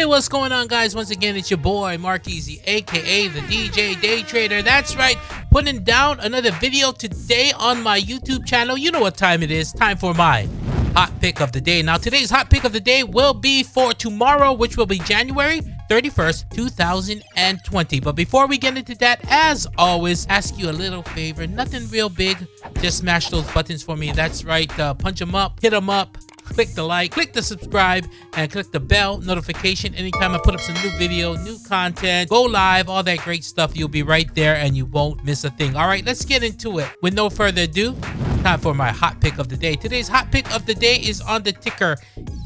What's going on, guys? Once again, it's your boy Mark Easy, aka the DJ Daytrader. That's right, putting down another video today on my YouTube channel. You know what time it is. Time for my hot pick of the day. Now, today's hot pick of the day will be for tomorrow, which will be January 31st, 2020. But before we get into that, as always, ask you a little favor. Nothing real big. Just smash those buttons for me. That's right. Punch them up, hit them up. Click the like, click the subscribe, and click the bell notification. Anytime I put up some new video, new content, go live, all that great stuff, you'll be right there and you won't miss a thing. All right, let's get into it. With no further ado, time for my hot pick of the day. Today's hot pick of the day is on the ticker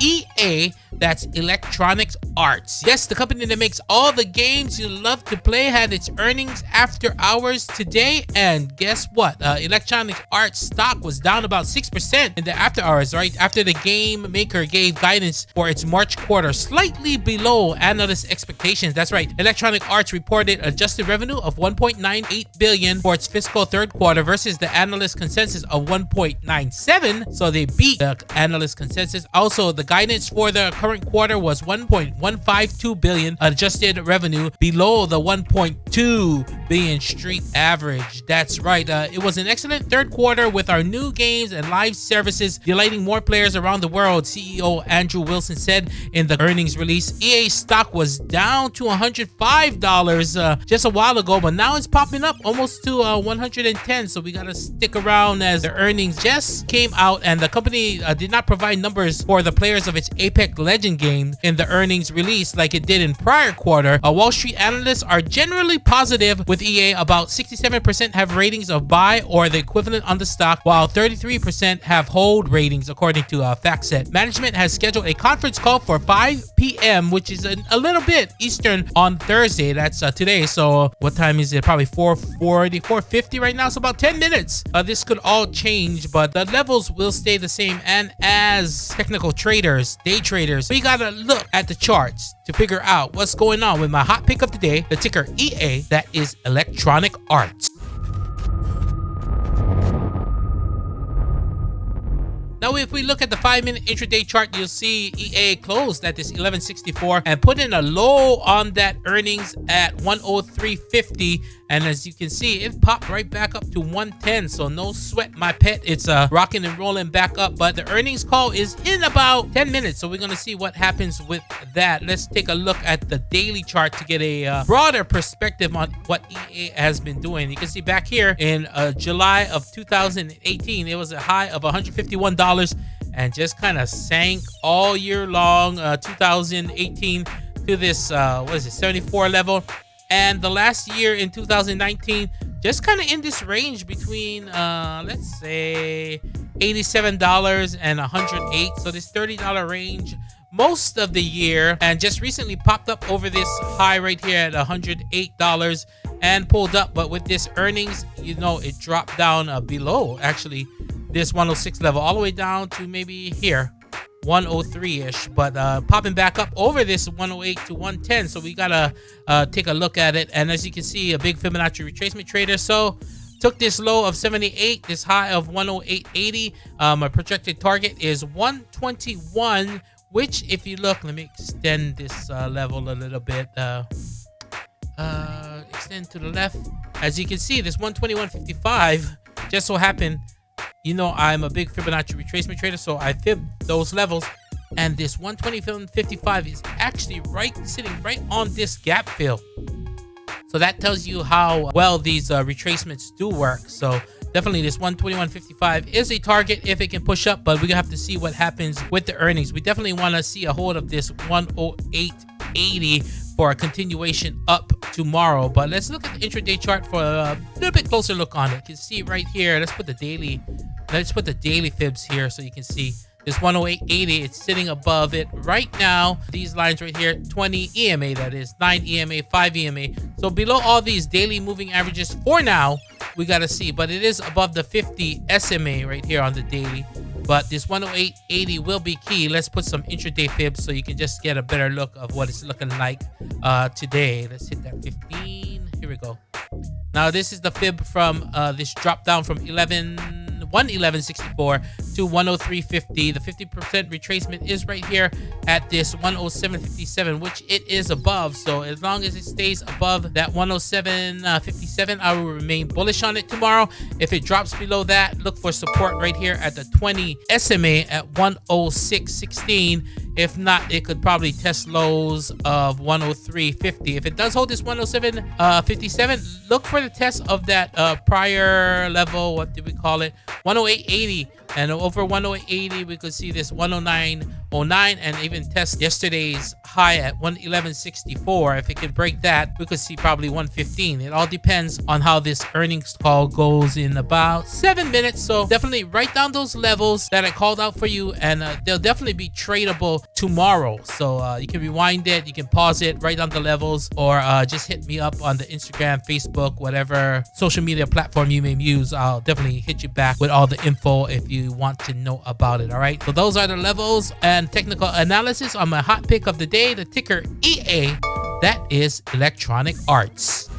EA. That's Electronic Arts. Yes, the company that makes all the games you love to play had its earnings after hours today. And guess what? Electronic Arts stock was down about 6% in the after hours, right? After the game maker gave guidance for its March quarter, slightly below analyst expectations. That's right. Electronic Arts reported adjusted revenue of $1.98 billion for its fiscal third quarter versus the analyst consensus of $1.97. So they beat the analyst consensus. Also, the guidance for the current quarter was $1.152 billion adjusted revenue, below the $1.2 billion street average. That's right. It was an excellent third quarter with our new games and live services delighting more players around the world, CEO Andrew Wilson said in the earnings release. EA stock was down to $105 just a while ago, but now it's popping up almost to 110. So we gotta stick around as the earnings just came out, and the company did not provide numbers for the players of its Apex Legend game in the earnings release like it did in prior quarter. Wall Street analysts are generally positive with EA. About 67% have ratings of buy or the equivalent on the stock, while 33% have hold ratings, according to FactSet. Management has scheduled a conference call for 5 p.m., which is a little bit Eastern on Thursday. That's today. So what time is it? Probably 4:40, 4:50 right now. So about 10 minutes. This could all change, but the levels will stay the same. And as technical traders, day traders, we gotta look at the charts to figure out what's going on with my hot pick of the day, the ticker EA, that is Electronic Arts. Now, if we look at the 5-minute intraday chart, you'll see EA closed at this 1164 and put in a low on that earnings at 103.50. And as you can see, it popped right back up to 110. So no sweat, my pet. It's rocking and rolling back up. But the earnings call is in about 10 minutes. So we're going to see what happens with that. Let's take a look at the daily chart to get a broader perspective on what EA has been doing. You can see back here in July of 2018, it was a high of $151 and just kind of sank all year long, 2018 to this, what is it, 74 level. And the last year in 2019, just kind of in this range between, let's say, $87 and $108. So this $30 range most of the year, and just recently popped up over this high right here at $108 and pulled up. But with this earnings, you know, it dropped down below actually this 106 level, all the way down to maybe here 103-ish, but popping back up over this 108 to 110. So we gotta take a look at it. And as you can see, a big Fibonacci retracement trader. So took this low of 78, this high of 108.80. My projected target is 121, which, if you look, let me extend this level a little bit. Extend to the left. As you can see, this 121.55 just so happened, you know, I'm a big Fibonacci retracement trader, so I fib those levels, and this 120.55 is actually sitting right on this gap fill. So that tells you how well these retracements do work. So definitely this 121.55 is a target if it can push up, but we're gonna have to see what happens with the earnings. We definitely want to see a hold of this 108.80 for a continuation up tomorrow. But let's look at the intraday chart for a little bit closer look on it. You can see right here, let's put the daily fibs here so you can see this 108.80. It's sitting above it right now. These lines right here, 20 EMA, that is 9 EMA, 5 EMA. So below all these daily moving averages for now, we got to see, but it is above the 50 SMA right here on the daily. But this 108.80 will be key. Let's put some intraday fibs so you can just get a better look of what it's looking like today. Let's hit that 15. Here we go. Now this is the fib from this drop down from 11 111.64 to 103.50. The 50% retracement is right here at this 107.57, which it is above. So as long as it stays above that 107.57, I will remain bullish on it tomorrow. If it drops below that, look for support right here at the 20 SMA at 106.16. If not, it could probably test lows of 103.50. If it does hold this 107.57, look for the test of that prior level. What did we call it? 108.80. And over 108.80, we could see this 109.09 and even test yesterday's high at 111.64. If it can break that, we could see probably 115. It all depends on how this earnings call goes in about 7 minutes. So definitely write down those levels that I called out for you, and they'll definitely be tradable tomorrow. So you can rewind it, you can pause it, write down the levels, or just hit me up on the Instagram, Facebook, whatever social media platform you may use. I'll definitely hit you back with all the info if you want to know about it. All right, so those are the levels and technical analysis on my hot pick of the day, the ticker EA. That is Electronic Arts.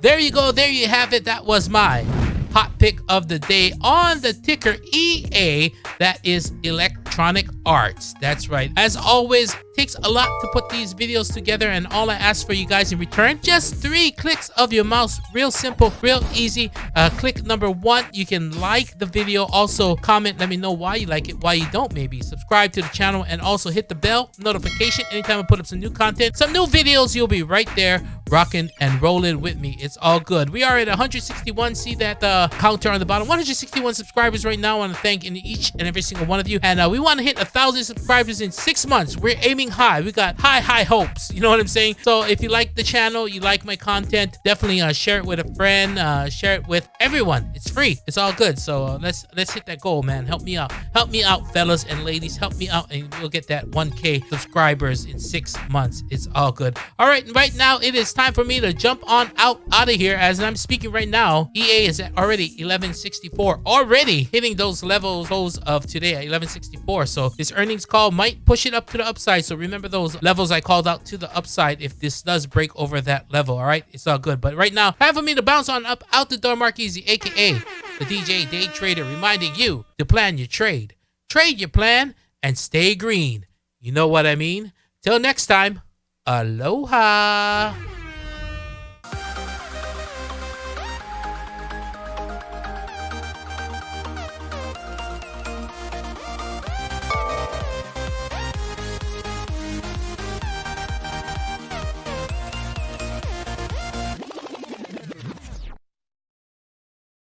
There you go, there you have it. That was my hot pick of the day on the ticker EA. That is Electronic Arts. That's right. As always, takes a lot to put these videos together, and all I ask for you guys in return, just 3 clicks of your mouse. Real simple, real easy. Click number 1, you can like the video, also comment, let me know why you like it, why you don't, maybe subscribe to the channel, and also hit the bell notification anytime I put up some new content, some new videos. You'll be right there rocking and rolling with me. It's all good. We are at 161. See that counter on the bottom, 161 subscribers right now. I want to thank each and every single one of you, and we want to hit 1,000 subscribers in 6 months. We're aiming high. We got high hopes. You know what I'm saying? So if you like the channel, you like my content, definitely share it with a friend, share it with everyone. It's free. It's all good. So let's hit that goal, man. Help me out, fellas and ladies. Help me out, and we'll get that 1K subscribers in 6 months. It's all good. All right, right now it is time for me to jump on out of here. As I'm speaking right now, EA is at already 11.64, already hitting those levels of today at 11.64. So this earnings call might push it up to the upside. So remember those levels I called out to the upside if this does break over that level. All right, it's all good. But right now, time for me to bounce on up out the door. Mark Easy, aka the DJ Daytrader, reminding you to plan your trade, trade your plan, and stay green. You know what I mean? Till next time, aloha.